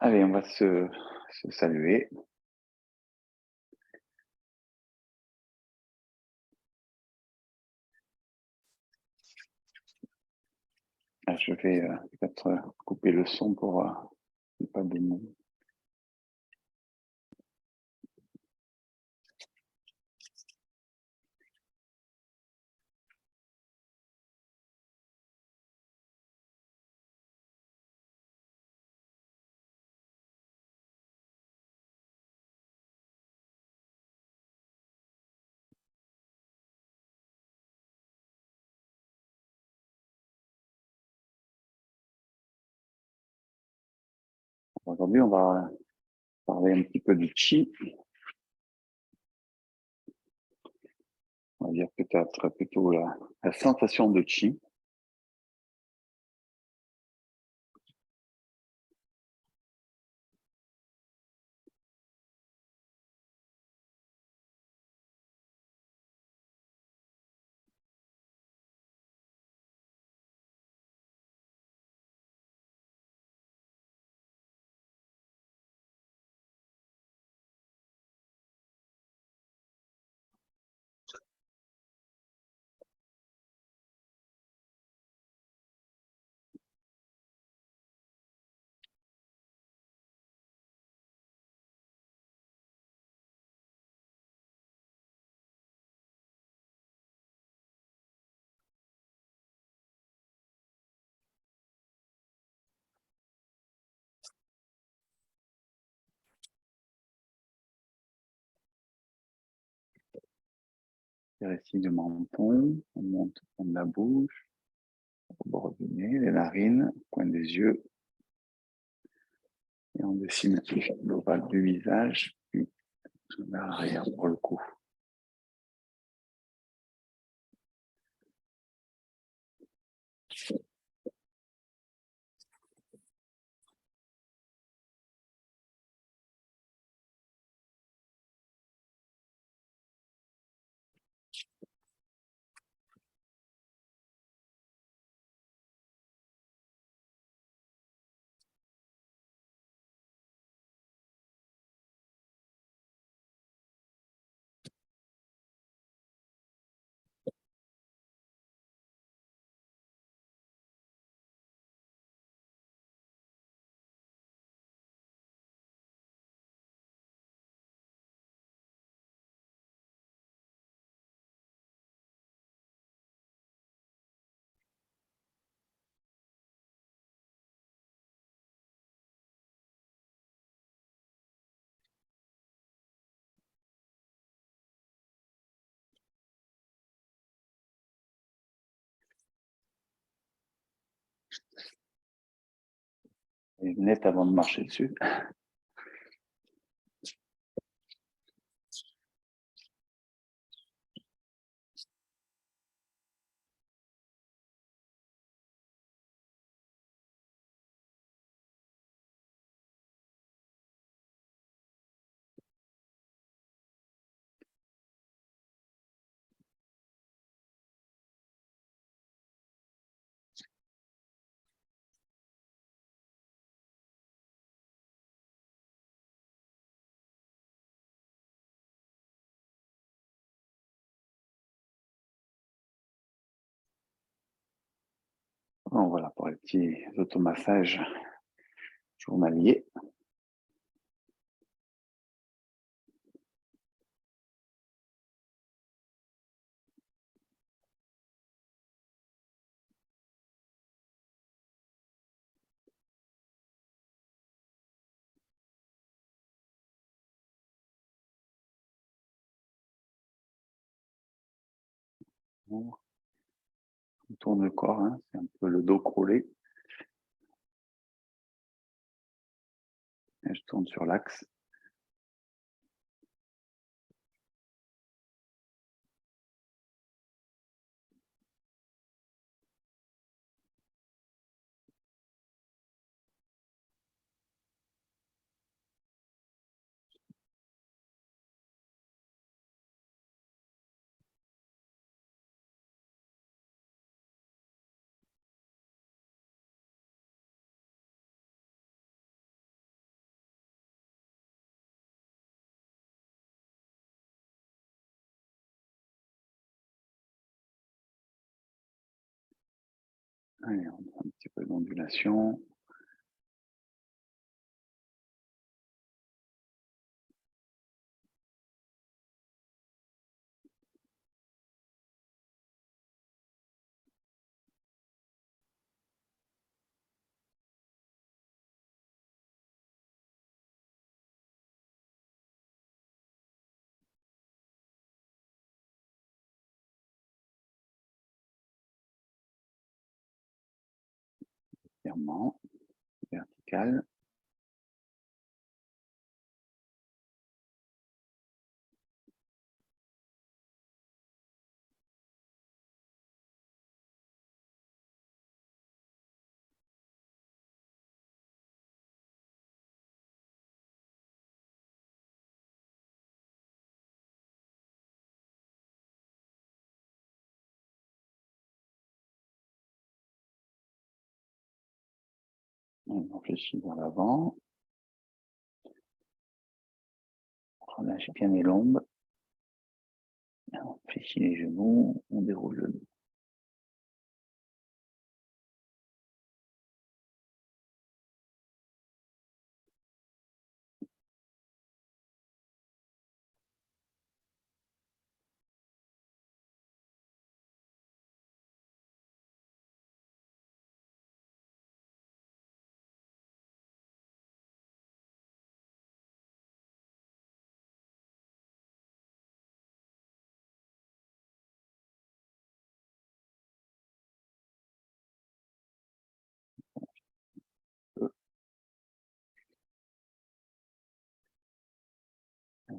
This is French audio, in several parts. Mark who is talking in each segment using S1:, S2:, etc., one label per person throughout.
S1: Allez, on va se saluer. Ah, je vais peut-être couper le son pour qu'il n'y ait pas de mots. Aujourd'hui, on va parler un petit peu du chi. On va dire peut-être plutôt la sensation de chi. Ici du menton, on monte au fond de la bouche, au bord du nez, les narines, au coin des yeux. Et on dessine l'ovale du visage, puis vers l'arrière pour le cou. Et net avant de marcher dessus. Bon, voilà pour les petits automassages journaliers. Bon, on tourne le corps, hein, c'est un peu le dos crawlé. Et je tourne sur l'axe. Allez, on a un petit peu d'ondulation. Étirement vertical. On fléchit vers l'avant. On relâche bien les lombes. On fléchit les genoux. On déroule le dos.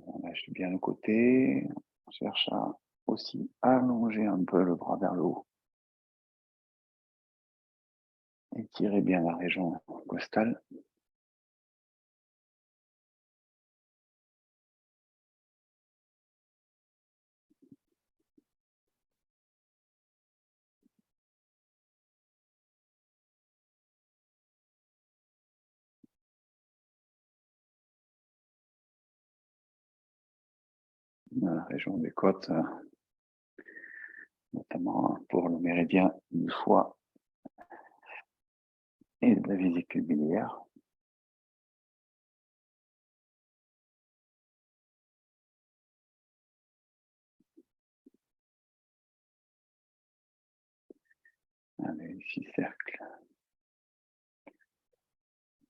S1: On lâche bien le côté. On cherche à aussi allonger un peu le bras vers le haut. Étirez bien la région costale. Dans la région des côtes, notamment pour le méridien du foie et de la vésicule biliaire. Allez, ici, cercle.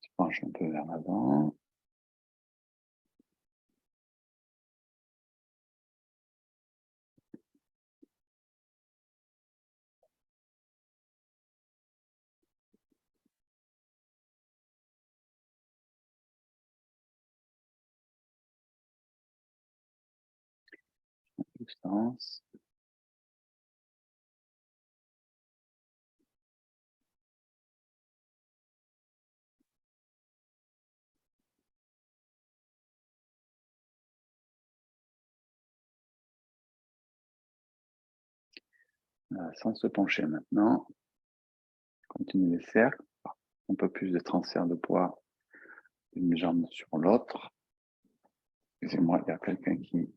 S1: Tu penches un peu vers l'avant. Distance. Sans se pencher maintenant. Continue les cercles. Un peu plus de transfert de poids d'une jambe sur l'autre. Excusez-moi, il y a quelqu'un qui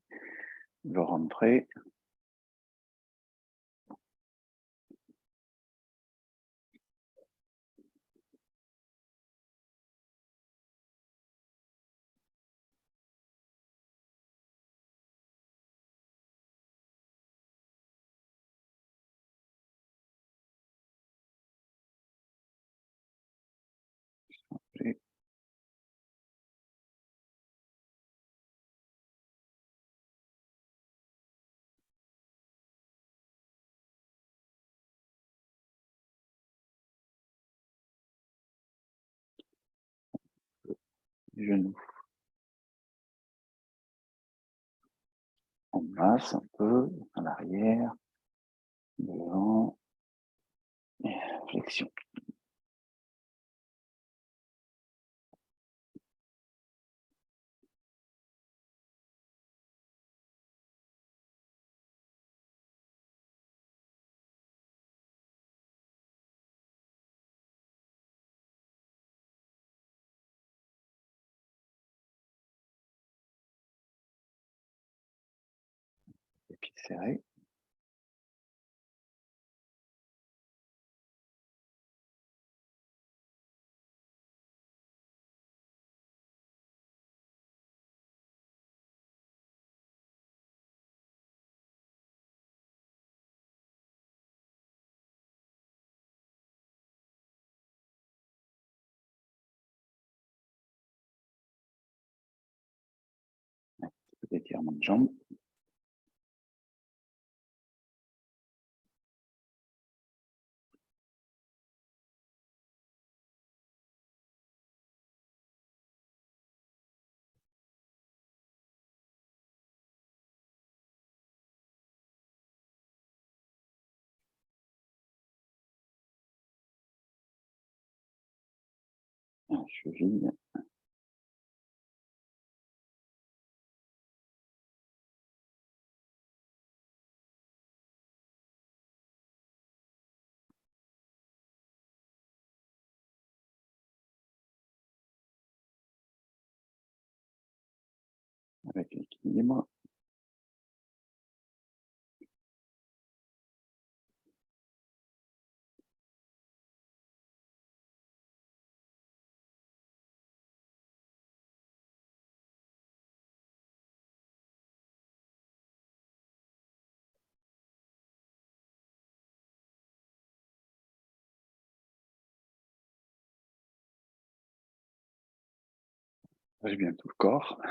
S1: veut rentrer. Et les genoux. On masse un peu à l'arrière, devant, et flexion. Les pieds serrés. Étirement de jambes. Cheville. Avec l'équilibre. J'ai bien tout le corps.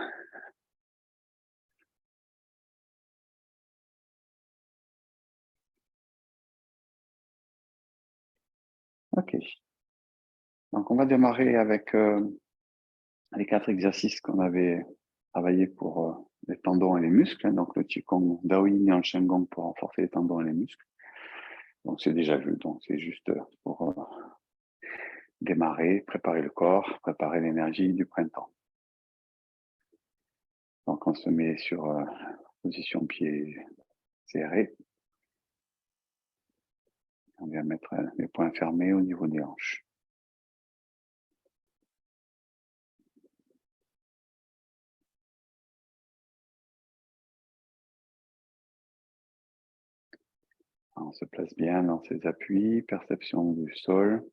S1: Ok. Donc, on va démarrer avec les 4 exercices qu'on avait travaillé pour les tendons et les muscles. Donc, le Qigong Daoyin et le Shenggong pour renforcer les tendons et les muscles. Donc, c'est déjà vu. Donc, c'est juste pour démarrer, préparer le corps, préparer l'énergie du printemps. Donc, on se met sur position pied serré. On vient mettre les poings fermés au niveau des hanches. On se place bien dans ses appuis, perception du sol,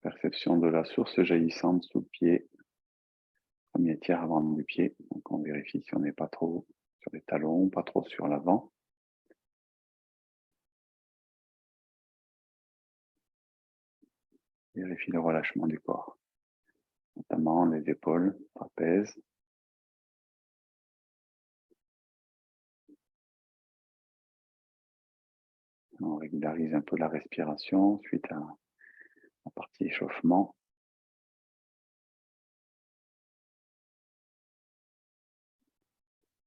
S1: perception de la source jaillissante sous le pied, premier tiers avant du pied. Donc on vérifie si on n'est pas trop sur les talons, pas trop sur l'avant. Vérifie le relâchement du corps, notamment les épaules, trapèze. On régularise un peu la respiration suite à la partie échauffement.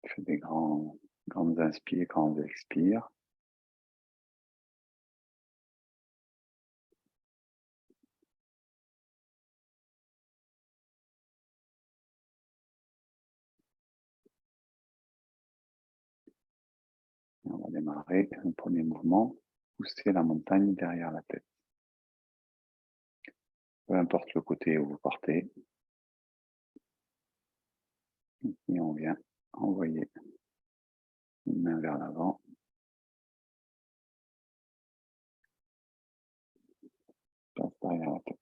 S1: On fait des grandes inspires, grandes expires. On va démarrer le premier mouvement, pousser la montagne derrière la tête. Peu importe le côté où vous partez. Et on vient envoyer une main vers l'avant. Passe derrière la tête.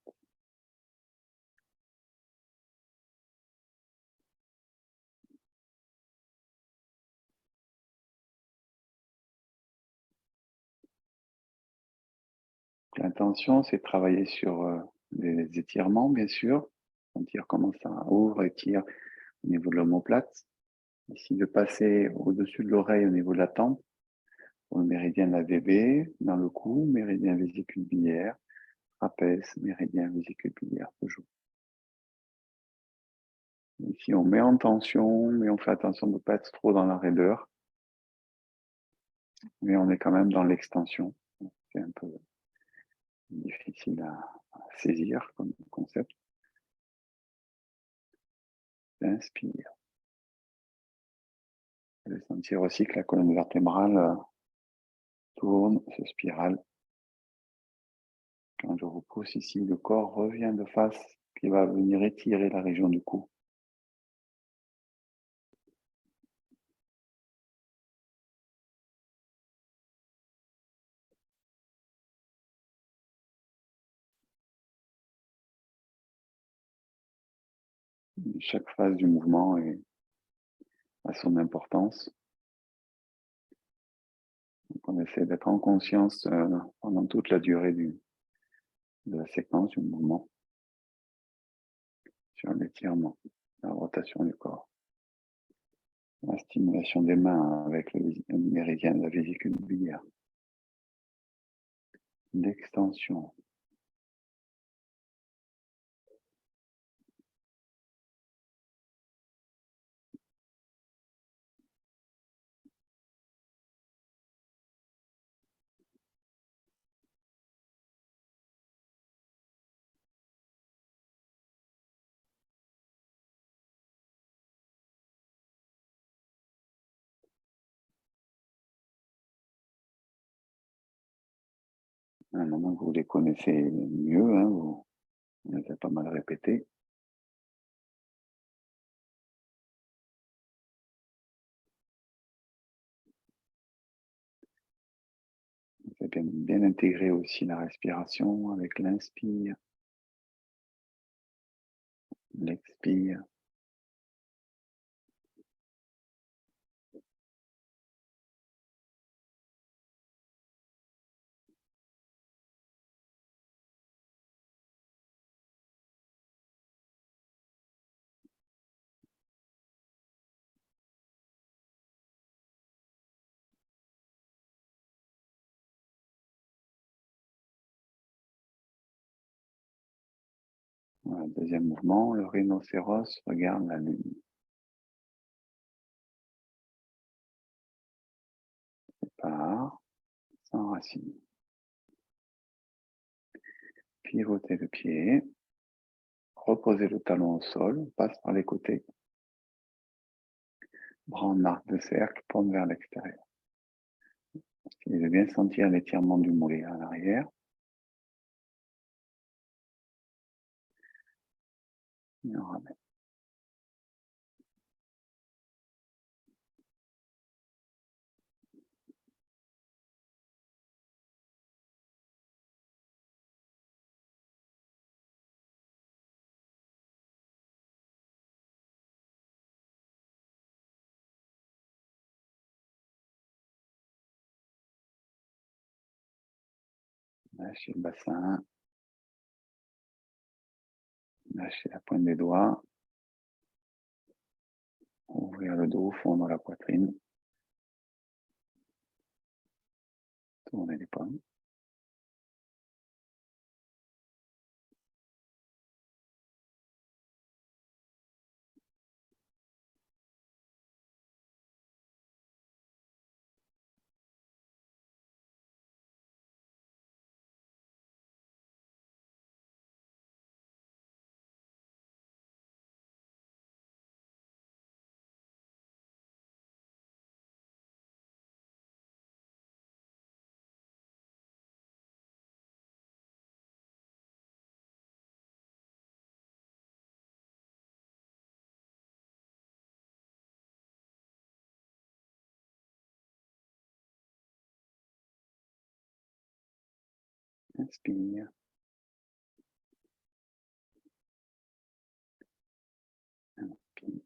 S1: L'intention, c'est de travailler sur les étirements, bien sûr. Sentir comment ça ouvre, étire au niveau de l'omoplate. Ici, de passer au-dessus de l'oreille au niveau de la tempe, pour le méridien de la VB, dans le cou, méridien vésicule biliaire, trapèze, méridien vésicule biliaire, toujours. Ici, on met en tension, mais on fait attention de ne pas être trop dans la raideur. Mais on est quand même dans l'extension. C'est un peu difficile à saisir comme concept. Inspire. Vous allez sentir aussi que la colonne vertébrale tourne, se spirale. Quand je vous pousse ici, le corps revient de face, qui va venir étirer la région du cou. Chaque phase du mouvement a son importance. Donc on essaie d'être en conscience pendant toute la durée de la séquence du mouvement sur l'étirement, la rotation du corps. La stimulation des mains avec le méridien de la vésicule biliaire. L'extension. Maintenant que vous les connaissez mieux, hein, vous les avez pas mal répétés. Vous avez bien intégré aussi la respiration avec l'inspire, l'expire. Voilà, deuxième mouvement, le rhinocéros regarde la lune. Part, s'enracine. Pivotez le pied. Reposez le talon au sol, passe par les côtés. Bras en arc de cercle, pointe vers l'extérieur. Essayez de bien sentir l'étirement du mollet à l'arrière. Et on ramène. Lâchez le bassin. Lâchez la pointe des doigts. Ouvrir le dos, fondre la poitrine. Tournez les pommes. Inspire. Inspire.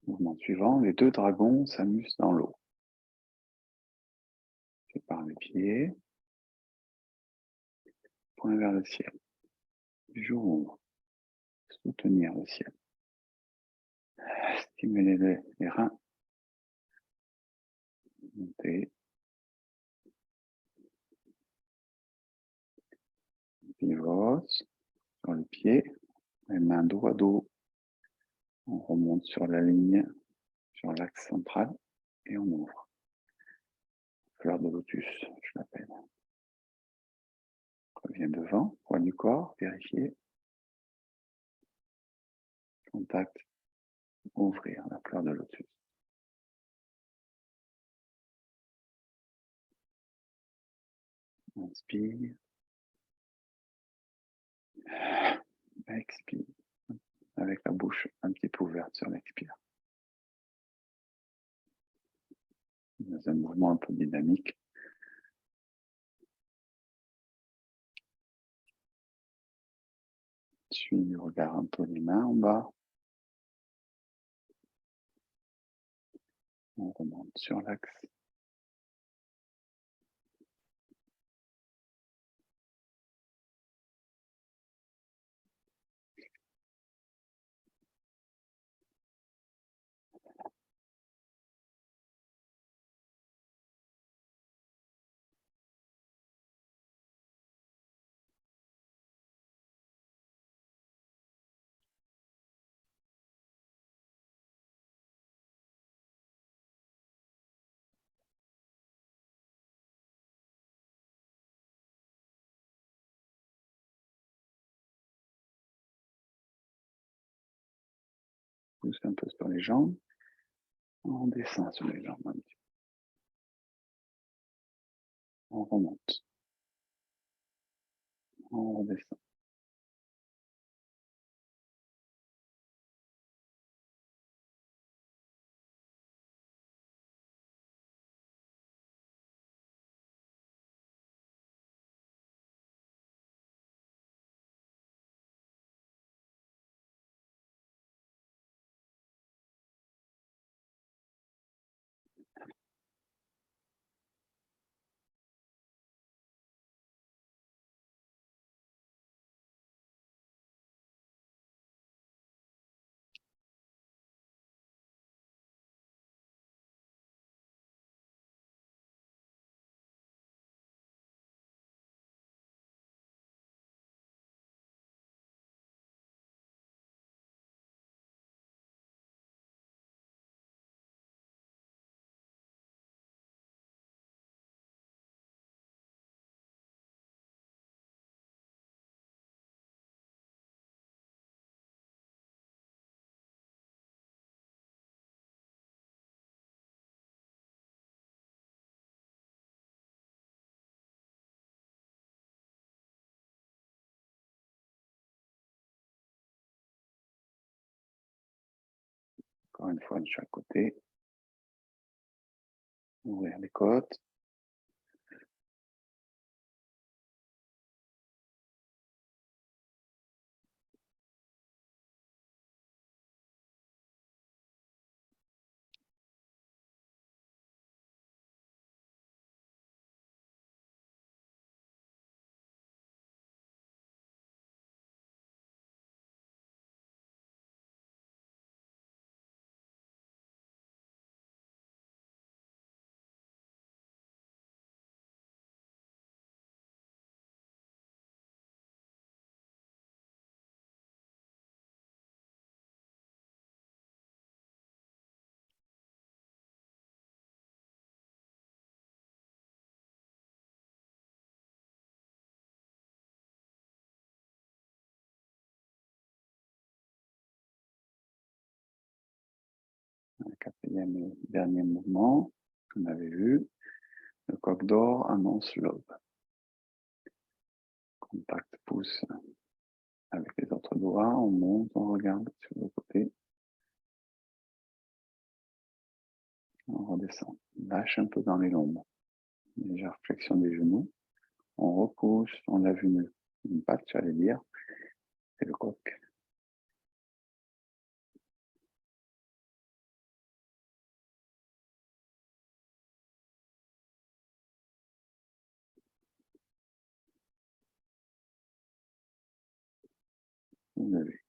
S1: Mouvement suivant, les deux dragons s'amusent dans l'eau. Sépare les pieds. Point vers le ciel. Jour. Soutenir le ciel. Stimuler les reins. Montez. Pivot sur les pieds. Les mains dos à dos. On remonte sur la ligne, sur l'axe central et on ouvre. Fleur de lotus, je l'appelle. Revient devant, poids du corps, vérifier. Contact, ouvrir la fleur de lotus. Inspire. Expire. Avec la bouche un petit peu ouverte sur l'expire. Dans un mouvement un peu dynamique. Suis du regard un peu les mains en bas. On remonte sur l'axe. Pousse un peu sur les jambes. On descend sur les jambes un petit peu. On remonte. On redescend. Encore une fois de chaque côté. Ouvrir les côtes. Un quatrième et dernier mouvement qu'on avait vu. Le coq d'or annonce l'aube. Contact pouce avec les autres doigts. On monte, on regarde sur le côté. On redescend. Lâche un peu dans les lombes. Légère flexion des genoux. On repousse. On lève une patte, j'allais dire. C'est le coq. Vous levez.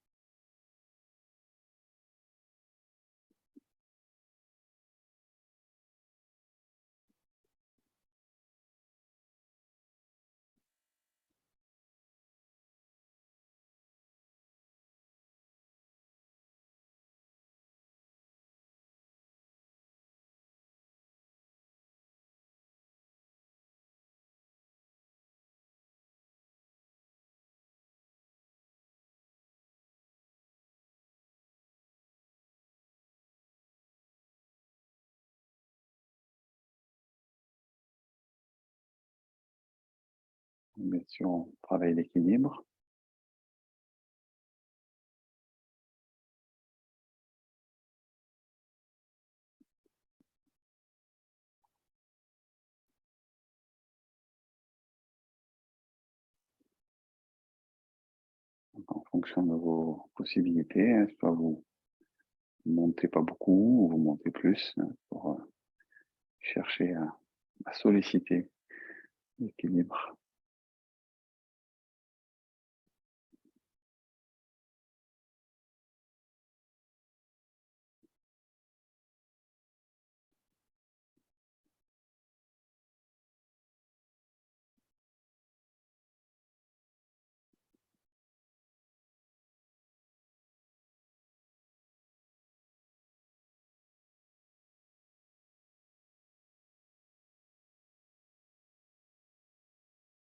S1: Bien sûr, on travaille l'équilibre. En fonction de vos possibilités, hein, soit vous montez pas beaucoup ou vous montez plus, hein, pour chercher à solliciter l'équilibre.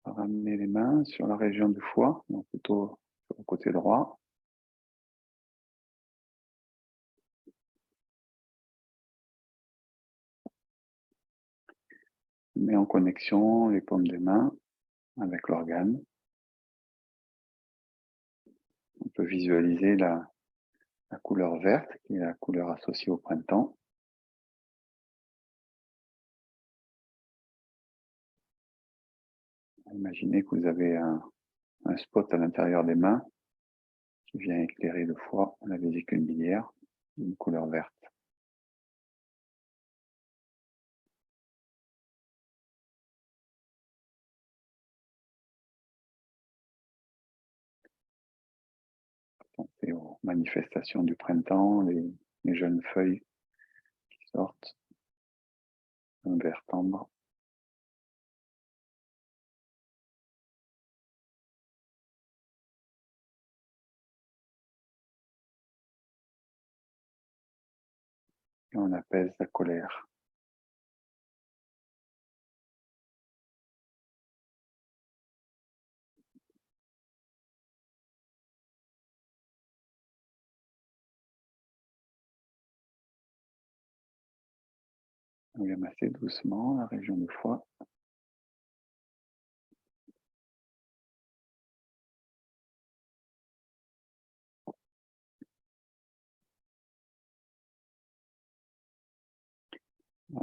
S1: Ramener les mains sur la région du foie, donc plutôt sur le côté droit. On met en connexion les paumes des mains avec l'organe. On peut visualiser la couleur verte, qui est la couleur associée au printemps. Imaginez que vous avez un spot à l'intérieur des mains qui vient éclairer le foie, la vésicule biliaire, une couleur verte. Pensez aux manifestations du printemps, les jeunes feuilles qui sortent, un vert tendre. Et on apaise la colère. On vient masser doucement la région du foie.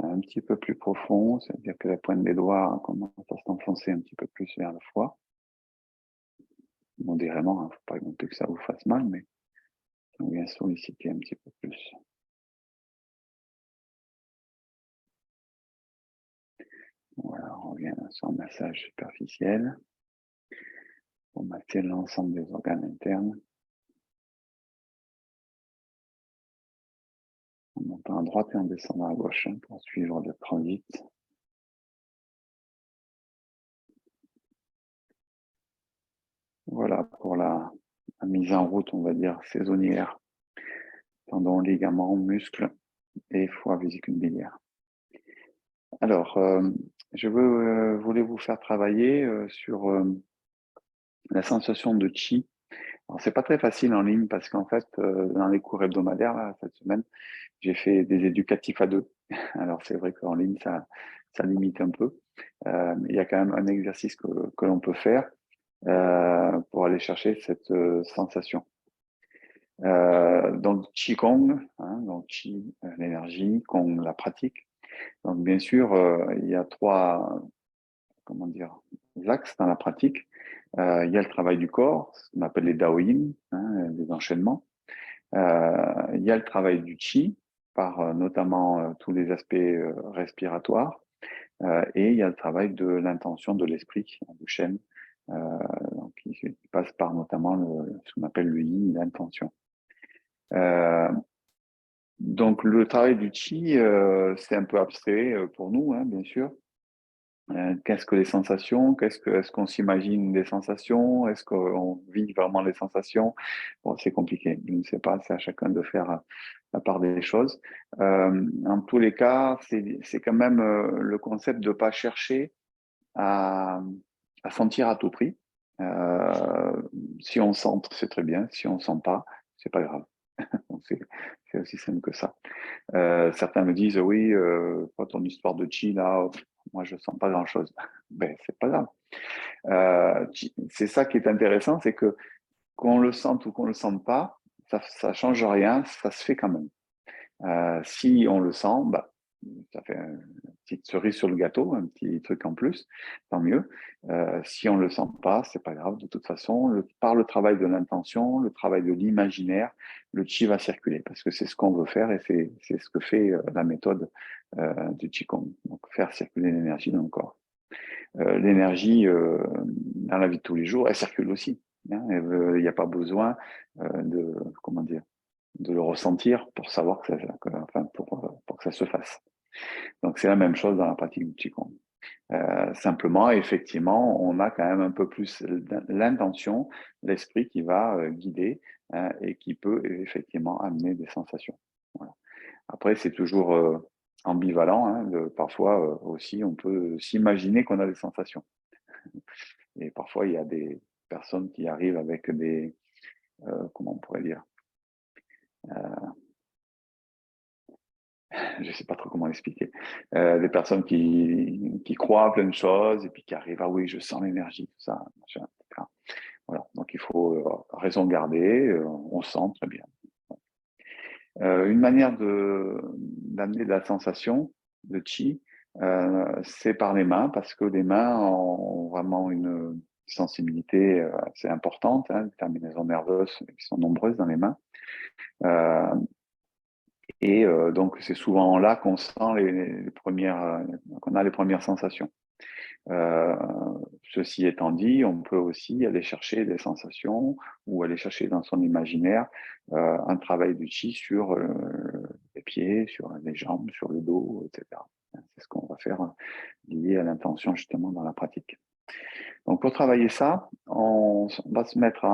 S1: Un petit peu plus profond, c'est-à-dire que la pointe des doigts commence à s'enfoncer un petit peu plus vers le foie. Modérément, il ne faut pas non plus que ça vous fasse mal, mais on vient solliciter un petit peu plus. Voilà, on revient sur un massage superficiel pour masser l'ensemble des organes internes. En montant à droite et en descendant à gauche, hein, pour suivre le transit. Voilà pour la mise en route, on va dire, saisonnière, tendons, ligaments, muscles et foie, vésicule biliaire. Alors, je voulais vous faire travailler sur la sensation de chi. Alors, c'est pas très facile en ligne parce qu'en fait, dans les cours hebdomadaires, là, cette semaine, j'ai fait des éducatifs à deux. Alors, c'est vrai qu'en ligne, ça limite un peu. Il y a quand même un exercice que l'on peut faire pour aller chercher cette sensation. Donc, Qigong, hein, donc Qi, l'énergie, Kong, la pratique. Donc, bien sûr, il y a trois, comment dire, axes dans la pratique. Il y a le travail du corps, ce qu'on appelle les Daoyin, hein, les enchaînements. Il y a le travail du Qi, par notamment tous les aspects respiratoires. Et il y a le travail de l'intention de l'esprit, du Shen, donc, qui passe par notamment ce qu'on appelle le Yin, l'intention. Euh, donc le travail du Qi, c'est un peu abstrait pour nous, hein, bien sûr. Qu'est-ce que les sensations? Est-ce qu'on s'imagine des sensations? Est-ce qu'on vit vraiment les sensations? Bon, c'est compliqué. Je ne sais pas, c'est à chacun de faire la part des choses. En tous les cas, c'est quand même le concept de pas chercher à, à sentir à tout prix. Si on sent, c'est très bien. Si on sent pas, c'est pas grave. Donc C'est aussi simple que ça. Certains me disent, oui, quoi, ton histoire de chi, là, moi, je sens pas grand-chose. Ben, c'est pas grave. C'est ça qui est intéressant, c'est que qu'on le sente ou qu'on le sente pas, ça change rien, ça se fait quand même. Si on le sent, bah, ça fait une petite cerise sur le gâteau, un petit truc en plus, tant mieux. Si on le sent pas, c'est pas grave. De toute façon, par le travail de l'intention, le travail de l'imaginaire, le chi va circuler parce que c'est ce qu'on veut faire et c'est ce que fait la méthode du Qigong. Donc, faire circuler l'énergie dans le corps. L'énergie dans la vie de tous les jours, elle circule aussi. Hein. Il n'y a pas besoin de, comment dire, de le ressentir pour savoir enfin, pour que ça se fasse. Donc, c'est la même chose dans la pratique du Qigong. Simplement, effectivement, on a quand même un peu plus l'intention, l'esprit qui va guider et qui peut effectivement amener des sensations. Voilà. Après, c'est toujours ambivalent. Hein, parfois aussi, on peut s'imaginer qu'on a des sensations. Et parfois, il y a des personnes qui arrivent avec des, comment on pourrait dire, je ne sais pas trop comment l'expliquer, des personnes qui croient à plein de choses et puis qui arrivent, ah oui, je sens l'énergie, tout ça, machin, etc. Voilà, donc il faut raison garder, on sent très bien. Une manière d'amener de la sensation, de chi, c'est par les mains, parce que les mains ont vraiment une sensibilité assez importante, hein, des terminaisons nerveuses qui sont nombreuses dans les mains. Et donc, c'est souvent là qu'on sent les premières, qu'on a les premières sensations. Ceci étant dit, on peut aussi aller chercher des sensations ou aller chercher dans son imaginaire un travail du chi sur les pieds, sur les jambes, sur le dos, etc. C'est ce qu'on va faire lié à l'intention justement dans la pratique. Donc, pour travailler ça, on va se mettre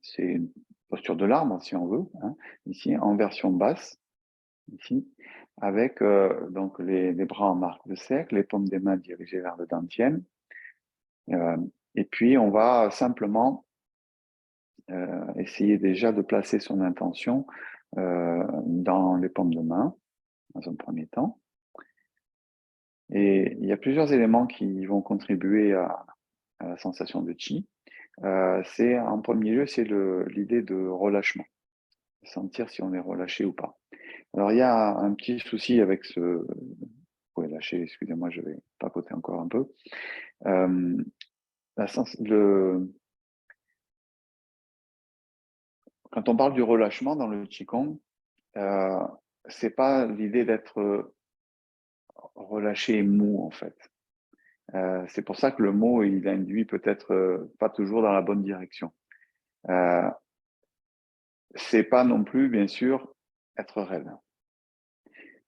S1: c'est une posture de l'arbre, si on veut, hein, ici, en version basse, ici, avec donc les bras en arc de cercle, les paumes des mains dirigées vers le dantian. Et puis, on va simplement essayer déjà de placer son intention dans les paumes de main, dans un premier temps. Et il y a plusieurs éléments qui vont contribuer à la sensation de chi. En premier lieu, c'est l'idée de relâchement, sentir si on est relâché ou pas. Alors, il y a un petit souci avec vous pouvez lâcher, excusez-moi, je vais papoter encore un peu. Quand on parle du relâchement dans le Qigong, c'est pas l'idée d'être relâché et mou, en fait. C'est pour ça que le mot, il induit peut-être pas toujours dans la bonne direction. C'est pas non plus, bien sûr, être raide.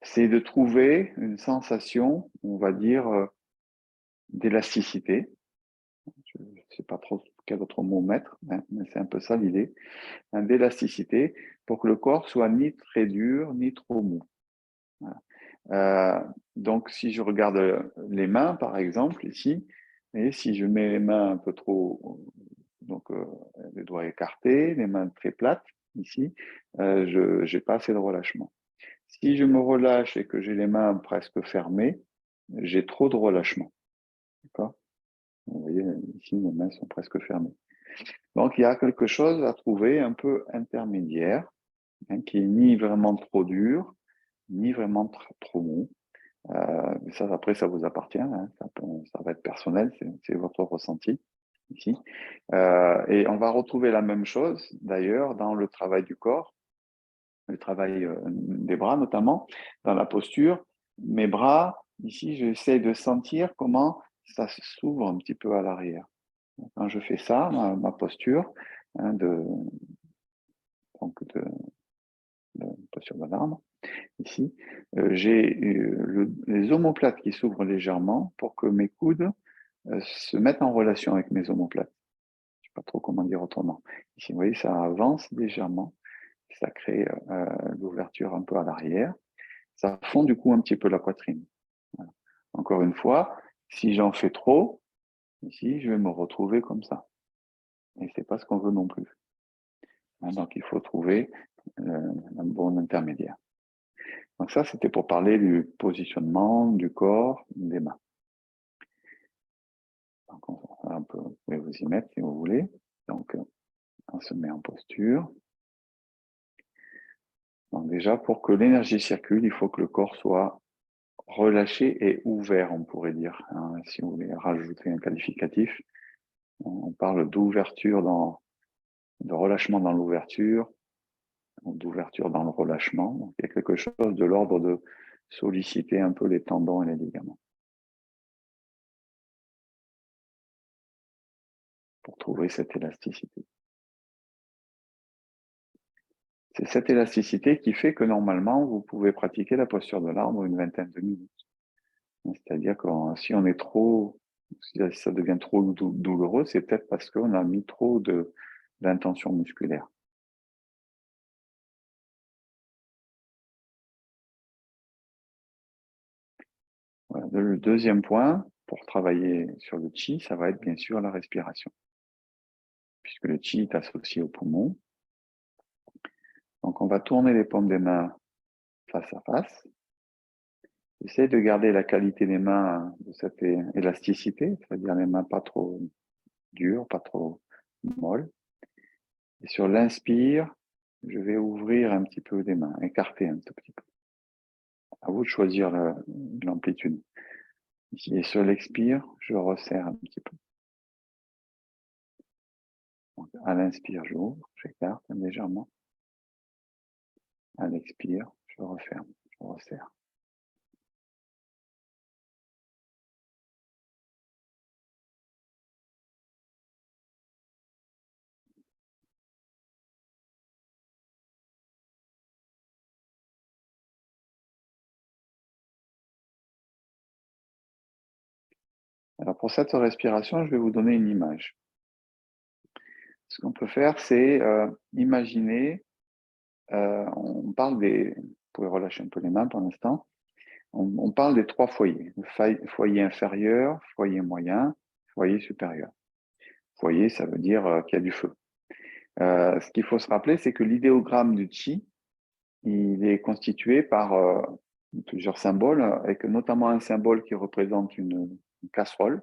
S1: C'est de trouver une sensation, on va dire, d'élasticité. Je ne sais pas trop quel autre mot mettre, hein, mais c'est un peu ça l'idée, d'élasticité pour que le corps soit ni très dur, ni trop mou. Voilà. Donc, si je regarde les mains, par exemple, ici, et si je mets les mains un peu trop, donc les doigts écartés, les mains très plates, ici, je n'ai pas assez de relâchement. Si je me relâche et que j'ai les mains presque fermées, j'ai trop de relâchement. D'accord ? Vous voyez, ici, mes mains sont presque fermées. Donc, il y a quelque chose à trouver un peu intermédiaire, hein, qui est ni vraiment trop dur, ni vraiment trop mou. Ça, après, ça vous appartient, hein, ça va être personnel, c'est votre ressenti ici. Et on va retrouver la même chose, d'ailleurs, dans le travail du corps, le travail des bras notamment, dans la posture. Mes bras, ici, j'essaie de sentir comment ça s'ouvre un petit peu à l'arrière. Quand je fais ça, ma posture, hein, de posture de l'arbre, ici, j'ai les omoplates qui s'ouvrent légèrement pour que mes coudes se mettent en relation avec mes omoplates. Je ne sais pas trop comment dire autrement. Ici, vous voyez, ça avance légèrement, ça crée l'ouverture un peu à l'arrière. Ça fond du coup un petit peu la poitrine. Voilà. Encore une fois, si j'en fais trop, ici, je vais me retrouver comme ça. Et c'est pas ce qu'on veut non plus. Hein, donc, il faut trouver un bon intermédiaire. Donc ça, c'était pour parler du positionnement du corps, des mains. Donc vous pouvez vous y mettre si vous voulez. Donc, on se met en posture. Donc déjà, pour que l'énergie circule, il faut que le corps soit relâché et ouvert, on pourrait dire. Hein, si vous voulez rajouter un qualificatif, on parle d'ouverture de relâchement dans l'ouverture, d'ouverture dans le relâchement. Donc, il y a quelque chose de l'ordre de solliciter un peu les tendons et les ligaments pour trouver cette élasticité. C'est cette élasticité qui fait que normalement, vous pouvez pratiquer la posture de l'arbre une vingtaine de minutes. C'est-à-dire que si on est trop, si ça devient trop douloureux, c'est peut-être parce qu'on a mis trop d'intention musculaire. Voilà. Le deuxième point, pour travailler sur le chi, ça va être bien sûr la respiration. Puisque le chi est associé au poumon. Donc, on va tourner les paumes des mains face à face. Essayez de garder la qualité des mains de cette élasticité, c'est-à-dire les mains pas trop dures, pas trop molles. Et sur l'inspire, je vais ouvrir un petit peu les mains, écarter un tout petit peu. À vous de choisir l'amplitude. Ici, et sur l'expire, je resserre un petit peu. Donc, à l'inspire, j'ouvre, j'écarte légèrement. À l'expire, je referme, je resserre. Alors pour cette respiration, je vais vous donner une image. Ce qu'on peut faire, c'est imaginer, on parle vous pouvez relâcher un peu les mains pour l'instant, on parle des trois foyers, le foyer inférieur, foyer moyen, foyer supérieur. Foyer, ça veut dire qu'il y a du feu. Ce qu'il faut se rappeler, c'est que l'idéogramme du Qi, il est constitué par plusieurs symboles, avec notamment un symbole qui représente une casserole,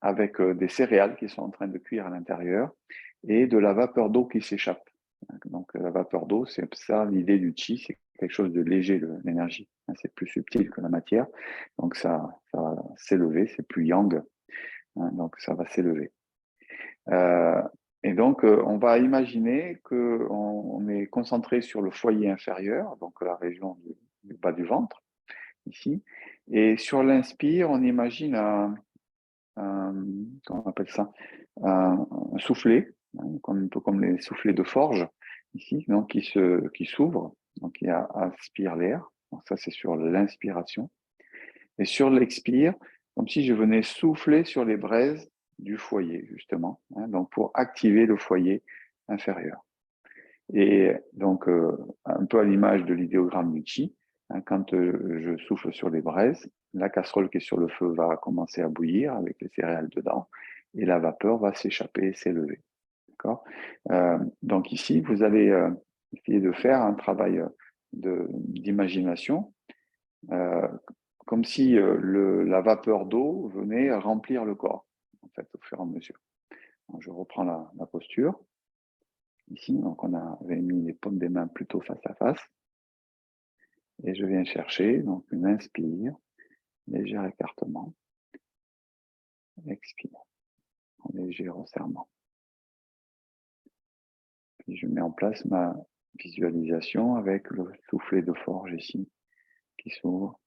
S1: avec des céréales qui sont en train de cuire à l'intérieur, et de la vapeur d'eau qui s'échappe. Donc la vapeur d'eau, c'est ça l'idée du Qi, c'est quelque chose de léger, l'énergie. C'est plus subtil que la matière, donc ça va s'élever, c'est plus yang, hein, donc ça va s'élever. Et donc, on va imaginer qu'on est concentré sur le foyer inférieur, donc la région du bas du ventre, ici. Et sur l'inspire, on imagine comment on appelle ça, un soufflet, hein, un peu comme les soufflets de forge, ici, donc qui s'ouvre, donc qui aspire l'air. Donc ça, c'est sur l'inspiration. Et sur l'expire, comme si je venais souffler sur les braises du foyer, justement, hein, donc pour activer le foyer inférieur. Et donc, un peu à l'image de l'idéogramme du Qi, hein, quand je souffle sur les braises, la casserole qui est sur le feu va commencer à bouillir avec les céréales dedans, et la vapeur va s'échapper et s'élever. D'accord. Donc ici, vous allez essayer de faire un travail d'imagination, comme si la vapeur d'eau venait remplir le corps, en fait, au fur et à mesure. Donc, je reprends la posture. Ici, donc on avait mis les paumes des mains plutôt face à face. Et je viens chercher, donc une inspire, léger écartement, expire, en léger resserrement. Puis je mets en place ma visualisation avec le soufflet de forge ici, qui s'ouvre,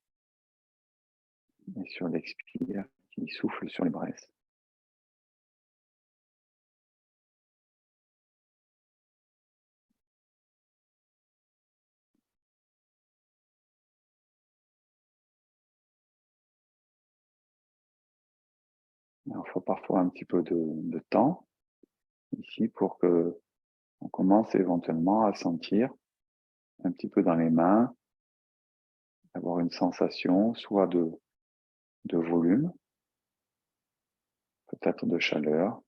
S1: et sur l'expire, qui souffle sur les braises. Alors, il faut parfois un petit peu de temps ici pour que on commence éventuellement à sentir un petit peu dans les mains, avoir une sensation soit de volume, peut-être de chaleur,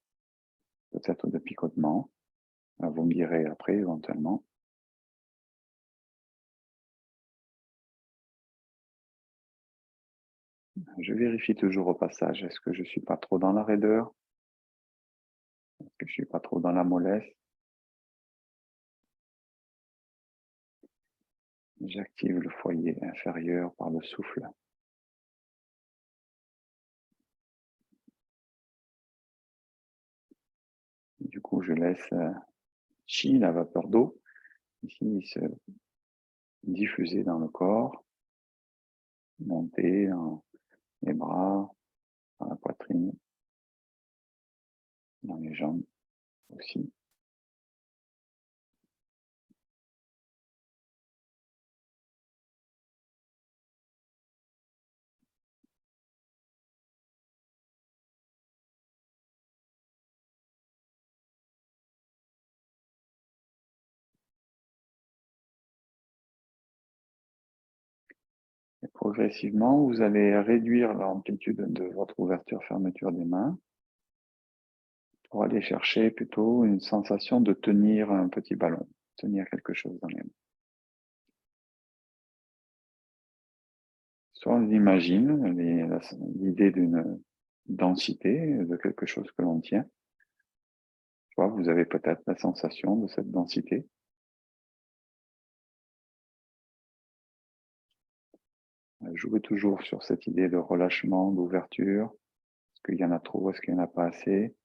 S1: peut-être de picotement. Vous me direz après, éventuellement. Je vérifie toujours au passage, est-ce que je ne suis pas trop dans la raideur? Est-ce que je ne suis pas trop dans la mollesse? J'active le foyer inférieur par le souffle. Du coup, je laisse chi, la vapeur d'eau, ici se diffuser dans le corps, monter dans les bras, dans la poitrine, dans les jambes aussi. Et progressivement, vous allez réduire l'amplitude de votre ouverture-fermeture des mains pour aller chercher plutôt une sensation de tenir un petit ballon, tenir quelque chose dans les mains. Soit on imagine l'idée d'une densité, de quelque chose que l'on tient, soit vous avez peut-être la sensation de cette densité. Jouez toujours sur cette idée de relâchement, d'ouverture. Est-ce qu'il y en a trop? Est-ce qu'il n'y en a pas assez?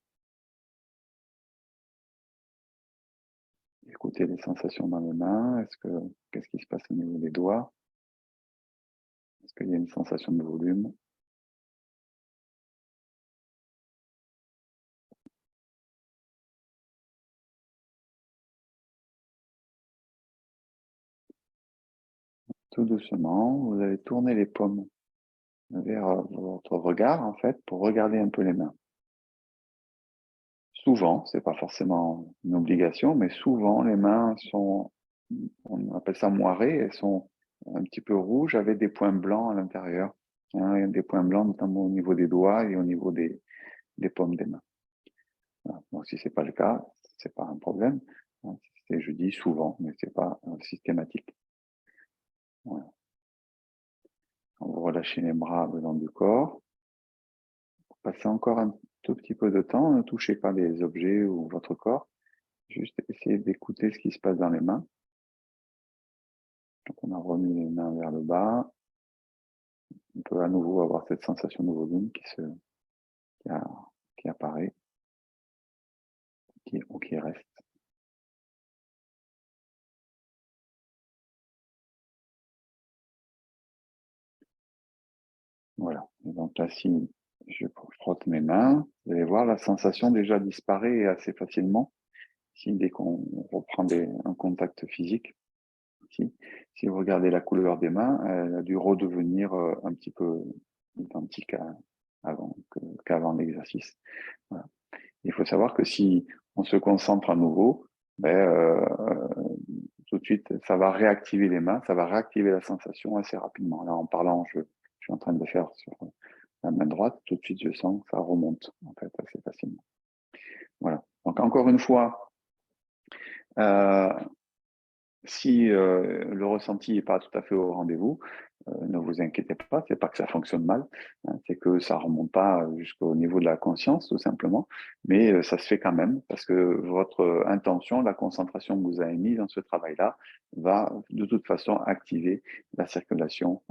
S1: Écoutez les sensations dans les mains. Qu'est-ce qui se passe au niveau des doigts? Est-ce qu'il y a une sensation de volume? Tout doucement, vous allez tourner les paumes vers votre regard, en fait, pour regarder un peu les mains. Souvent, c'est pas forcément une obligation, mais souvent, les mains sont, on appelle ça moirées, elles sont un petit peu rouges avec des points blancs à l'intérieur. Hein, il y a des points blancs notamment au niveau des doigts et au niveau des paumes des mains. Voilà. Donc, si c'est pas le cas, c'est pas un problème. Hein, je dis souvent, mais c'est pas systématique. Voilà. Quand vous relâchez les bras le long du corps, passez encore un tout petit peu de temps, ne touchez pas les objets ou votre corps, juste essayez d'écouter ce qui se passe dans les mains. Donc on a remis les mains vers le bas, on peut à nouveau avoir cette sensation de volume qui apparaît, ou qui reste. Voilà. Et donc là, si je frotte mes mains, vous allez voir, la sensation déjà disparaît assez facilement. Dès qu'on reprend un contact physique, si vous regardez la couleur des mains, elle a dû redevenir un petit peu identique qu'avant l'exercice. Voilà. Il faut savoir que si on se concentre à nouveau, tout de suite, ça va réactiver les mains, ça va réactiver la sensation assez rapidement. Là, en parlant, je suis en train de le faire sur la main droite, tout de suite, je sens que ça remonte, en fait, assez facilement. Voilà. Donc, encore une fois, si le ressenti n'est pas tout à fait au rendez-vous, ne vous inquiétez pas, c'est pas que ça fonctionne mal, hein, c'est que ça remonte pas jusqu'au niveau de la conscience, tout simplement, mais ça se fait quand même, parce que votre intention, la concentration que vous avez mise dans ce travail-là, va de toute façon activer la circulation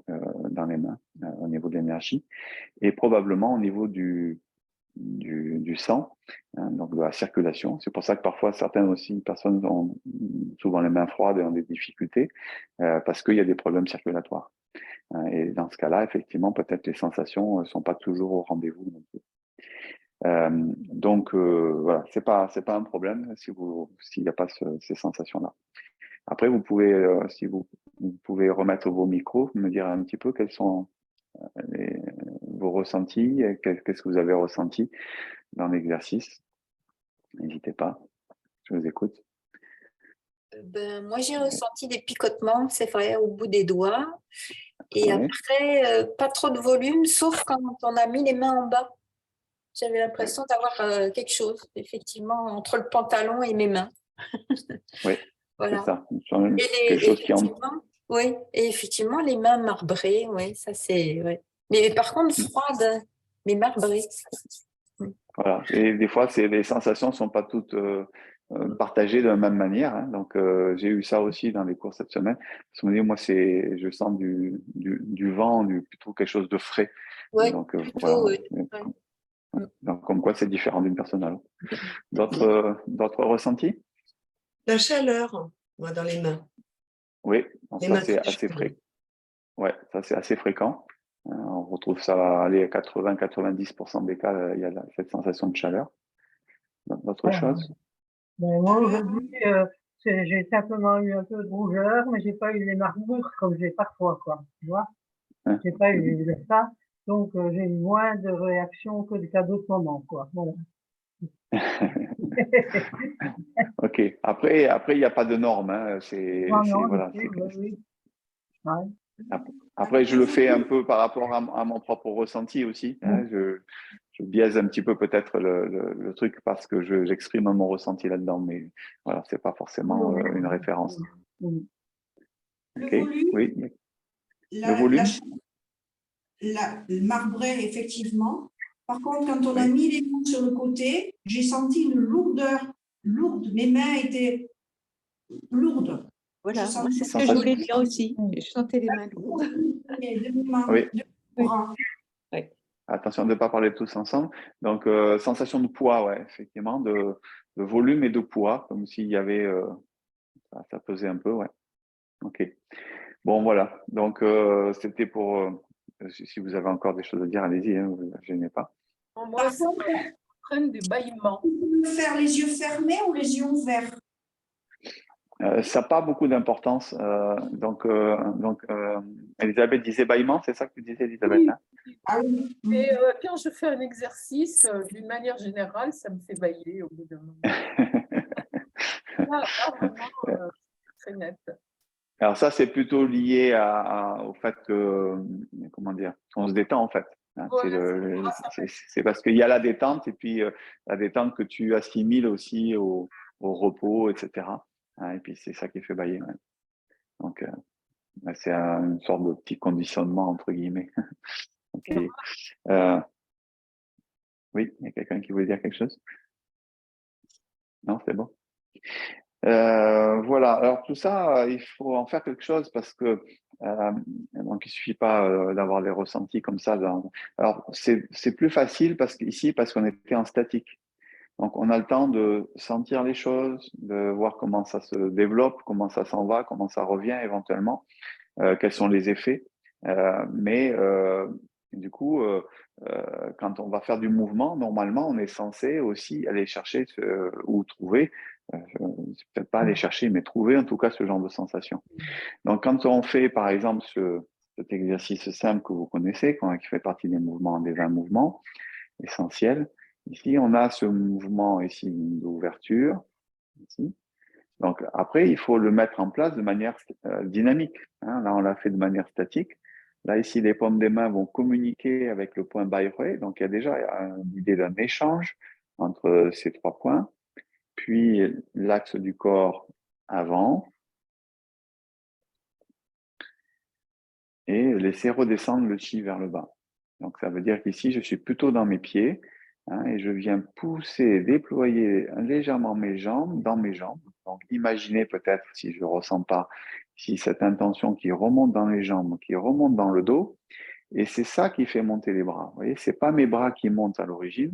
S1: dans les mains, au niveau de l'énergie, et probablement au niveau du sang, hein, donc de la circulation. C'est pour ça que parfois certaines aussi personnes ont souvent les mains froides et ont des difficultés parce qu'il y a des problèmes circulatoires. Et dans ce cas-là, effectivement, peut-être les sensations ne sont pas toujours au rendez-vous non plus. Donc voilà, c'est pas un problème s'il n'y a pas ces sensations-là. Après, vous pouvez, si vous pouvez remettre vos micros, me dire un petit peu quels sont vos ressentis, qu'est-ce que vous avez ressenti dans l'exercice. N'hésitez pas, je vous écoute.
S2: Moi, j'ai ressenti des picotements, c'est vrai, au bout des doigts. Et
S1: Oui.
S2: après, pas trop de volume, sauf quand on a mis les mains en bas. J'avais l'impression d'avoir quelque chose, effectivement, entre le pantalon et mes mains.
S1: Oui, c'est
S2: Voilà.
S1: ça.
S2: Et
S1: Quelque chose qui en...
S2: oui, et effectivement, les mains marbrées, oui, ça c'est. Ouais. Mais par contre, froides, mais marbrées.
S1: Voilà. Et des fois, les sensations ne sont pas toutes partagées de la même manière. Hein. Donc, j'ai eu ça aussi dans les cours cette semaine. Parce qu'on me dit, moi, je sens du vent, plutôt quelque chose de frais.
S2: Oui,
S1: Donc,
S2: plutôt,
S1: voilà.
S2: oui.
S1: Donc, comme quoi, c'est différent d'une personne à l'autre. D'autres ressentis?
S3: La chaleur, moi, dans les mains.
S1: Oui,
S3: Les
S1: ça,
S3: mains
S1: c'est
S3: très
S1: assez
S3: chaudes.
S1: fréquent. Ouais, ça, c'est assez fréquent. On retrouve ça, allez, à 80-90% des cas, il y a cette sensation de chaleur. D'autres choses?
S4: Ben, moi, aujourd'hui, j'ai simplement eu un peu de rougeur, mais j'ai pas eu les marmoures comme j'ai parfois, quoi. Tu vois?
S1: Hein.
S4: J'ai pas eu ça. Donc, j'ai eu moins de réactions qu'à d'autres moments, quoi. Voilà.
S1: Ok. Après, il n'y a pas de norme. Hein.
S4: Non, non,
S1: Voilà.
S4: oui, oui. Ouais.
S1: Après, je le fais un peu par rapport à mon propre ressenti aussi. Hein. Je biaise un petit peu peut-être le truc parce que j'exprime mon ressenti là-dedans, mais voilà, c'est pas forcément une référence.
S4: Oui.
S1: Ok.
S5: Le volume,
S1: Oui. Le
S5: la
S1: volume.
S5: le marbré, effectivement. Par contre, quand on a
S1: Oui.
S5: mis les mains sur le côté, j'ai senti une lourdeur lourde. Mes mains étaient lourdes.
S6: Voilà,
S5: Je
S6: moi
S5: sentais
S6: c'est ce que je voulais dire aussi. Je sentais les mains lourdes.
S5: de mes mains,
S1: Oui.
S5: de mes bras.
S1: Attention de ne pas parler tous ensemble. Donc, sensation de poids, ouais, effectivement, de volume et de poids, comme s'il y avait, ça pesait un peu, ouais. Ok. Bon, voilà. Donc, c'était pour, si vous avez encore des choses à dire, allez-y, hein, vous ne gênez pas.
S7: Moi, c'est prennent du bâillement.
S5: Faire les yeux fermés ou les yeux ouverts?
S1: Ça n'a pas beaucoup d'importance. Donc, Elisabeth disait bâillement, c'est ça que tu disais, Elisabeth,
S7: Oui.
S1: hein?
S5: Ah oui.
S7: Et quand je fais un exercice, d'une manière générale, ça me fait bâiller au bout d'un moment. Là, vraiment, très net.
S1: Alors ça, c'est plutôt lié au fait que, comment dire, on se détend en fait. Hein.
S7: Voilà,
S1: C'est parce qu'il y a la détente et puis la détente que tu assimiles aussi au repos, etc. Hein, et puis c'est ça qui fait bailler. Ouais. Donc c'est une sorte de petit conditionnement entre guillemets. Ok. Oui, il y a quelqu'un qui voulait dire quelque chose? Non, c'est bon. Voilà, alors tout ça, il faut en faire quelque chose parce que donc il suffit pas d'avoir des ressentis comme ça. Alors c'est plus facile parce qu'on était en statique. Donc on a le temps de sentir les choses, de voir comment ça se développe, comment ça s'en va, comment ça revient éventuellement, quels sont les effets. Mais du coup, quand on va faire du mouvement, normalement, on est censé aussi aller chercher ou trouver, peut-être pas aller chercher, mais trouver en tout cas ce genre de sensation. Donc, quand on fait, par exemple, cet exercice simple que vous connaissez, qui fait partie des 20 mouvements essentiels, ici, on a ce mouvement ici d'ouverture, ici. Donc, après, il faut le mettre en place de manière dynamique. Hein. Là, on l'a fait de manière statique. Là, ici, les paumes des mains vont communiquer avec le point Bayreuth. Donc, il y a déjà l'idée d'un échange entre ces trois points. Puis, l'axe du corps avant. Et laisser redescendre le chi vers le bas. Donc, ça veut dire qu'ici, je suis plutôt dans mes pieds. Hein, et je viens pousser, déployer légèrement mes jambes dans mes jambes. Donc, imaginez peut-être, si je ne ressens pas, si cette intention qui remonte dans les jambes, qui remonte dans le dos, et c'est ça qui fait monter les bras. Vous voyez, c'est pas mes bras qui montent à l'origine,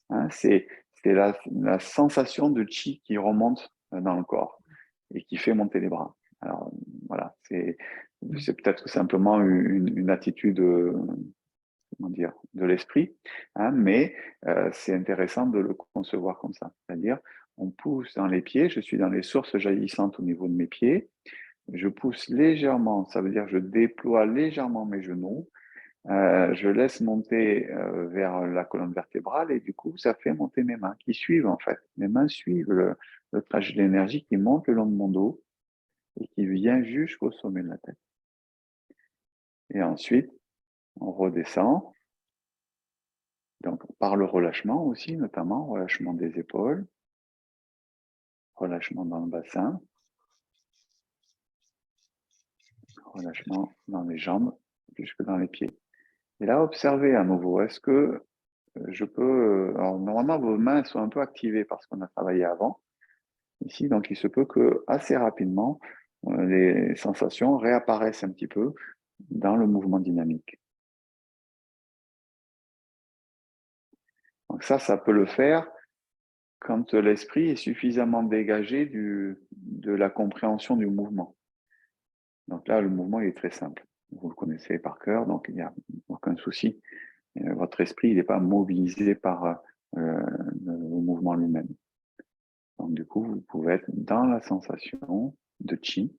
S1: hein, c'est la sensation de chi qui remonte dans le corps et qui fait monter les bras. Alors, voilà, c'est peut-être simplement une attitude comment dire, de l'esprit, hein, mais c'est intéressant de le concevoir comme ça. C'est-à-dire, on pousse dans les pieds, je suis dans les sources jaillissantes au niveau de mes pieds, je pousse légèrement, ça veut dire je déploie légèrement mes genoux, je laisse monter vers la colonne vertébrale et du coup, ça fait monter mes mains qui suivent en fait. Mes mains suivent le trajet de l'énergie qui monte le long de mon dos et qui vient jusqu'au sommet de la tête. Et ensuite, on redescend. Donc, par le relâchement aussi, notamment, relâchement des épaules. relâchement dans le bassin, relâchement dans les jambes, jusque dans les pieds. Et là, observez à nouveau, est-ce que je peux... Alors, normalement, vos mains sont un peu activées parce qu'on a travaillé avant, ici, donc il se peut que assez rapidement, les sensations réapparaissent un petit peu dans le mouvement dynamique. Donc ça peut le faire quand l'esprit est suffisamment dégagé de la compréhension du mouvement. Donc là, le mouvement il est très simple. Vous le connaissez par cœur, donc il n'y a aucun souci. Votre esprit n'est pas mobilisé par le mouvement lui-même. Donc du coup, vous pouvez être dans la sensation de chi,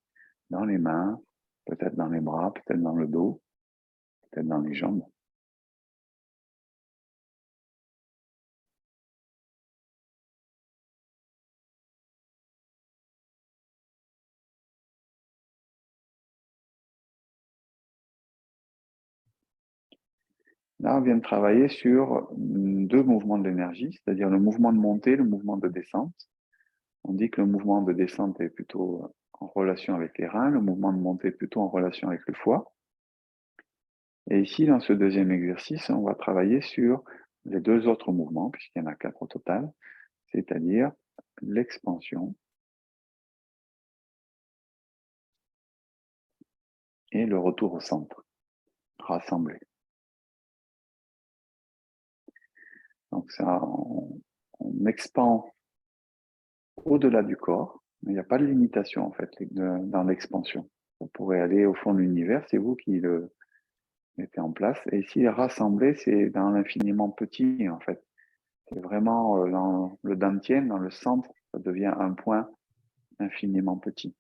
S1: dans les mains, peut-être dans les bras, peut-être dans le dos, peut-être dans les jambes. Là, on vient de travailler sur 2 mouvements de l'énergie, c'est-à-dire le mouvement de montée, le mouvement de descente. On dit que le mouvement de descente est plutôt en relation avec les reins, le mouvement de montée est plutôt en relation avec le foie. Et ici, dans ce deuxième exercice, on va travailler sur les 2 autres mouvements, puisqu'il y en a 4 au total, c'est-à-dire l'expansion et le retour au centre, rassemblé. Donc ça, on expand au-delà du corps, mais il n'y a pas de limitation en fait dans l'expansion. Vous pourrez aller au fond de l'univers, c'est vous qui le mettez en place. Et ici, rassembler, c'est dans l'infiniment petit en fait. C'est vraiment dans le dantian, dans le centre, ça devient un point infiniment petit.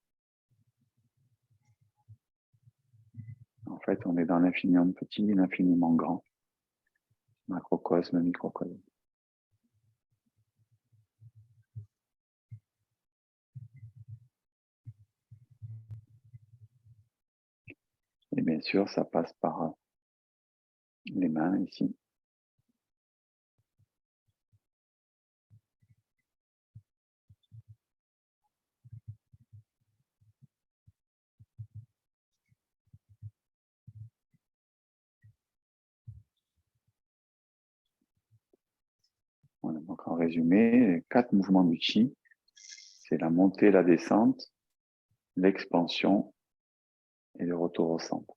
S1: En fait, on est dans l'infiniment petit, l'infiniment grand. Macrocosme, microcosme. Et bien sûr, ça passe par les mains ici. Voilà, donc en résumé, les 4 mouvements du chi, c'est la montée, la descente, l'expansion et le retour au centre.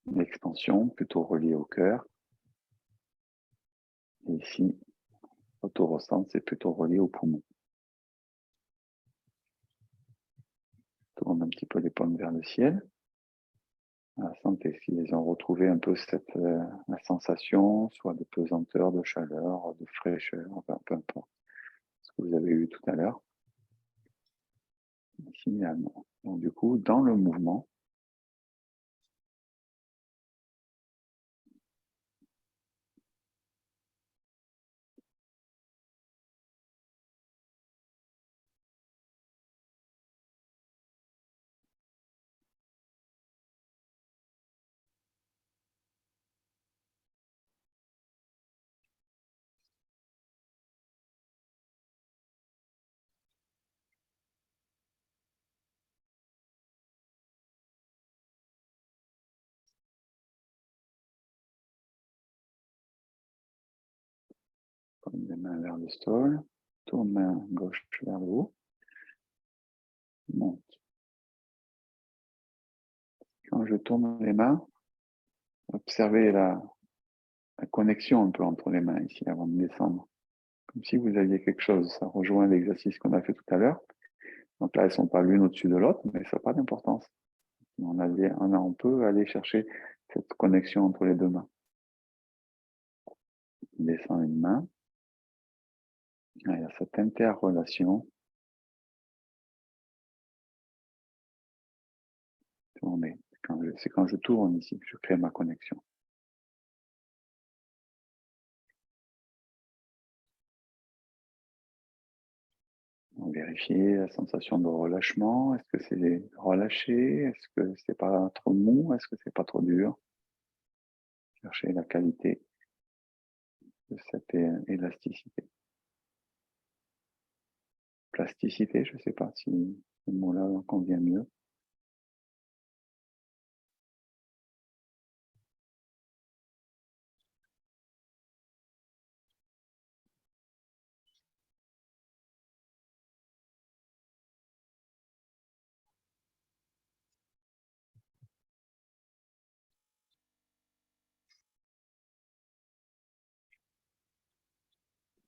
S1: L'expansion, plutôt reliée au cœur. Et ici, retour au centre, c'est plutôt relié au poumon. Tourne un petit peu les paumes vers le ciel. La santé, s'ils ont retrouvé un peu la sensation, soit de pesanteur, de chaleur, de fraîcheur, enfin, peu importe ce que vous avez eu tout à l'heure. Ici, donc du coup, dans le mouvement, comme les mains vers le sol, tourne main gauche vers le haut, monte. Quand je tourne les mains, observez la connexion un peu entre les mains ici avant de descendre. Comme si vous aviez quelque chose. Ça rejoint l'exercice qu'on a fait tout à l'heure. Donc là, elles ne sont pas l'une au-dessus de l'autre, mais ça n'a pas d'importance. On peut aller chercher cette connexion entre les 2 mains. On descend une main. Il y a cette interrelation. Tourner. C'est quand je tourne ici que je crée ma connexion. On vérifie la sensation de relâchement. Est-ce que c'est relâché? Est-ce que c'est pas trop mou? Est-ce que c'est pas trop dur? Chercher la qualité. de cette élasticité. Plasticité, je ne sais pas si ce mot-là convient mieux.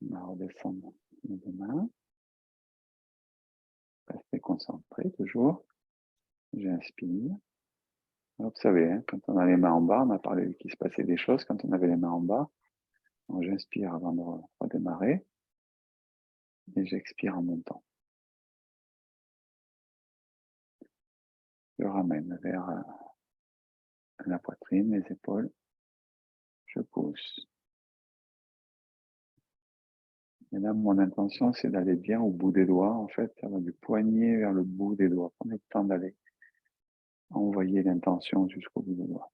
S1: On va redescendre les deux mains. Restez concentré toujours. J'inspire. Vous savez, hein, quand on a les mains en bas, on a parlé qu'il se passait des choses quand on avait les mains en bas. Donc j'inspire avant de redémarrer et j'expire en montant. Je ramène vers la poitrine, les épaules. Je pousse. Et là, mon intention, c'est d'aller bien au bout des doigts. En fait, ça va du poignet vers le bout des doigts. Prenez le temps d'aller envoyer l'intention jusqu'au bout des doigts.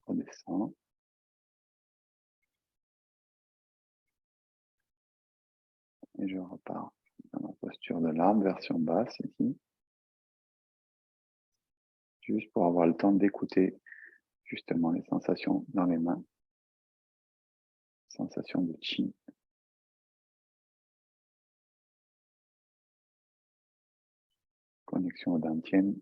S1: Redescends. Et je repars dans la posture de l'arbre, version basse ici. Juste pour avoir le temps d'écouter justement les sensations dans les mains. Sensations de chi. Connexion au dantian.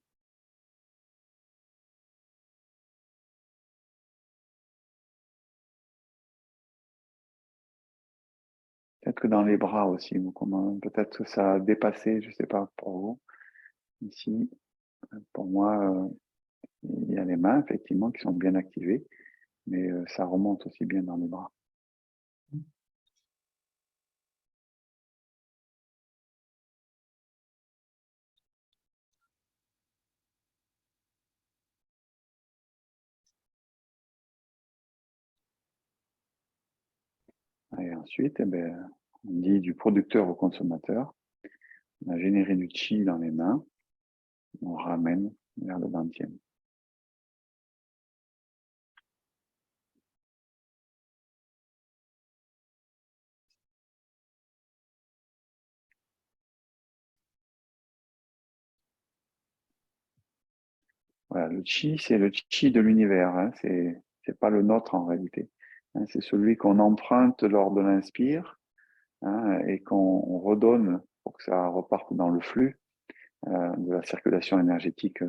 S1: Peut-être que dans les bras aussi, peut-être que ça a dépassé, je ne sais pas pour vous. Ici, pour moi, il y a les mains, effectivement, qui sont bien activées, mais ça remonte aussi bien dans les bras. Et ensuite, eh ben, on dit du producteur au consommateur. On a généré du chi dans les mains, on ramène vers le dantian. Voilà, le chi, c'est le chi de l'univers, hein, c'est pas le nôtre en réalité. Hein, c'est celui qu'on emprunte lors de l'inspire, hein, et qu'on redonne pour que ça reparte dans le flux de la circulation énergétique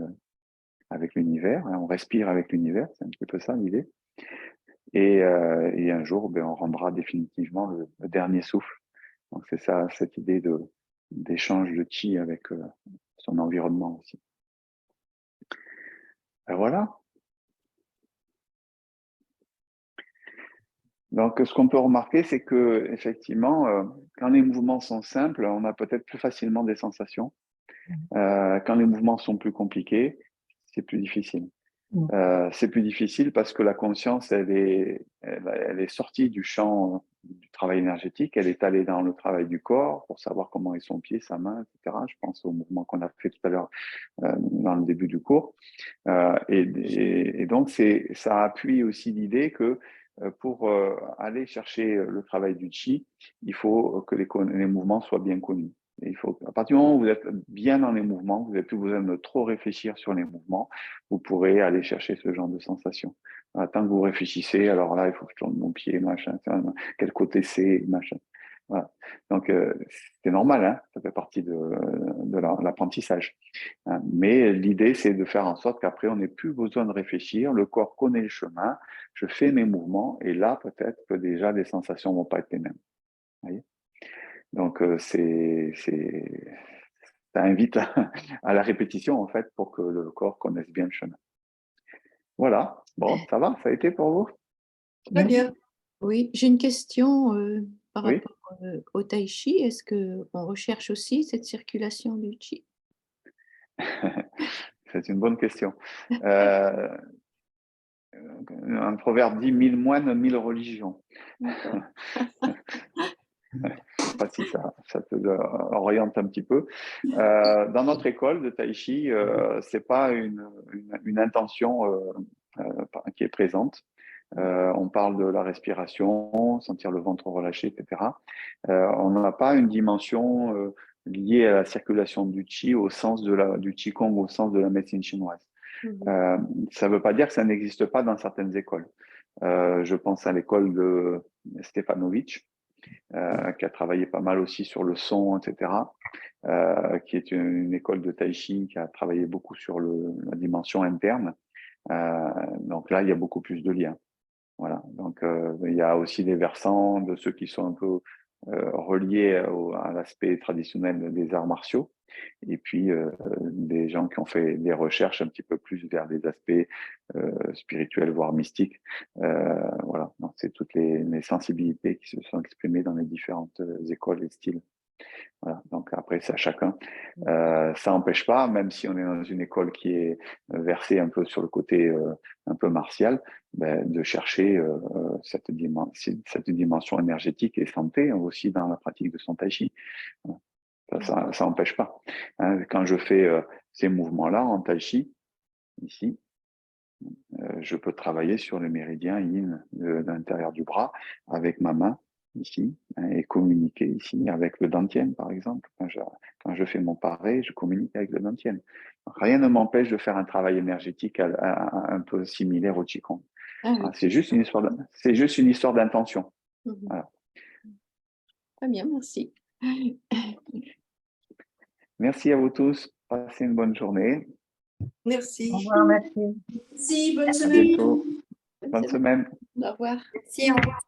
S1: avec l'univers. Hein, on respire avec l'univers, c'est un petit peu ça l'idée. Et un jour, ben, on rendra définitivement le dernier souffle. Donc c'est ça, cette idée d'échange de chi avec son environnement aussi. Ben voilà. Donc ce qu'on peut remarquer, c'est que effectivement, quand les mouvements sont simples, on a peut-être plus facilement des sensations. Quand les mouvements sont plus compliqués, c'est plus difficile. C'est plus difficile parce que la conscience, elle est sortie du champ du travail énergétique, elle est allée dans le travail du corps pour savoir comment est son pied, sa main, etc. Je pense au mouvement qu'on a fait tout à l'heure dans le début du cours. Et donc, ça appuie aussi l'idée que pour aller chercher le travail du chi, il faut que les mouvements soient bien connus. Et il faut, à partir du moment où vous êtes bien dans les mouvements, vous n'avez plus besoin de trop réfléchir sur les mouvements, vous pourrez aller chercher ce genre de sensations. Tant que vous réfléchissez, alors là, il faut que je tourne mon pied, machin, quel côté c'est, machin. Voilà. Donc, c'est normal, hein, ça fait partie de l'apprentissage. Hein. Mais l'idée, c'est de faire en sorte qu'après, on n'ait plus besoin de réfléchir, le corps connaît le chemin, je fais mes mouvements, et là, peut-être que déjà, les sensations ne vont pas être les mêmes. Vous voyez. Donc, c'est ça invite à la répétition, en fait, pour que le corps connaisse bien le chemin. Voilà. Bon, ça va? Ça a été pour vous?
S3: Très bien.
S6: Oui, j'ai une question par
S1: Oui.
S6: rapport au tai chi. Est-ce qu'on recherche aussi cette circulation du chi?
S1: C'est une bonne question. Un proverbe dit 1000 moines, 1000 religions.
S6: D'accord.
S1: Je ne sais pas si ça te oriente un petit peu. Dans notre école de Tai Chi, ce n'est pas une intention qui est présente. On parle de la respiration, sentir le ventre relâché, etc. On n'a pas une dimension liée à la circulation du Qi au sens du Qigong, au sens de la médecine chinoise. Ça ne veut pas dire que ça n'existe pas dans certaines écoles. Je pense à l'école de Stefanovic, qui a travaillé pas mal aussi sur le son, etc., qui est une école de Tai Chi qui a travaillé beaucoup sur la dimension interne. Donc là, il y a beaucoup plus de liens. Voilà. Donc, il y a aussi des versants de ceux qui sont un peu reliés à l'aspect traditionnel des arts martiaux, et puis des gens qui ont fait des recherches un petit peu plus vers des aspects spirituels, voire mystiques. Voilà. Donc, c'est toutes les sensibilités qui se sont exprimées dans les différentes écoles et styles. Voilà. Donc après, c'est à chacun. Ça n'empêche pas, même si on est dans une école qui est versée un peu sur le côté un peu martial, de chercher cette dimension énergétique et santé aussi dans la pratique de son tai chi. Ça n'empêche pas. Hein, quand je fais ces mouvements-là en tai chi, ici, je peux travailler sur le méridien yin de l'intérieur du bras avec ma main ici, hein, et communiquer ici avec le dantian, par exemple. Quand je fais mon paré, je communique avec le dantian. Donc, rien ne m'empêche de faire un travail énergétique un peu similaire au Qigong.
S6: Ah oui.
S1: C'est juste une histoire d'intention. Voilà.
S6: Très bien, merci.
S1: Merci à vous tous. Passez une bonne journée.
S3: Merci.
S4: Au revoir, merci.
S5: Merci, bonne
S1: À
S5: semaine.
S1: bientôt. Bonne semaine.
S6: Au revoir.
S2: Merci, au revoir.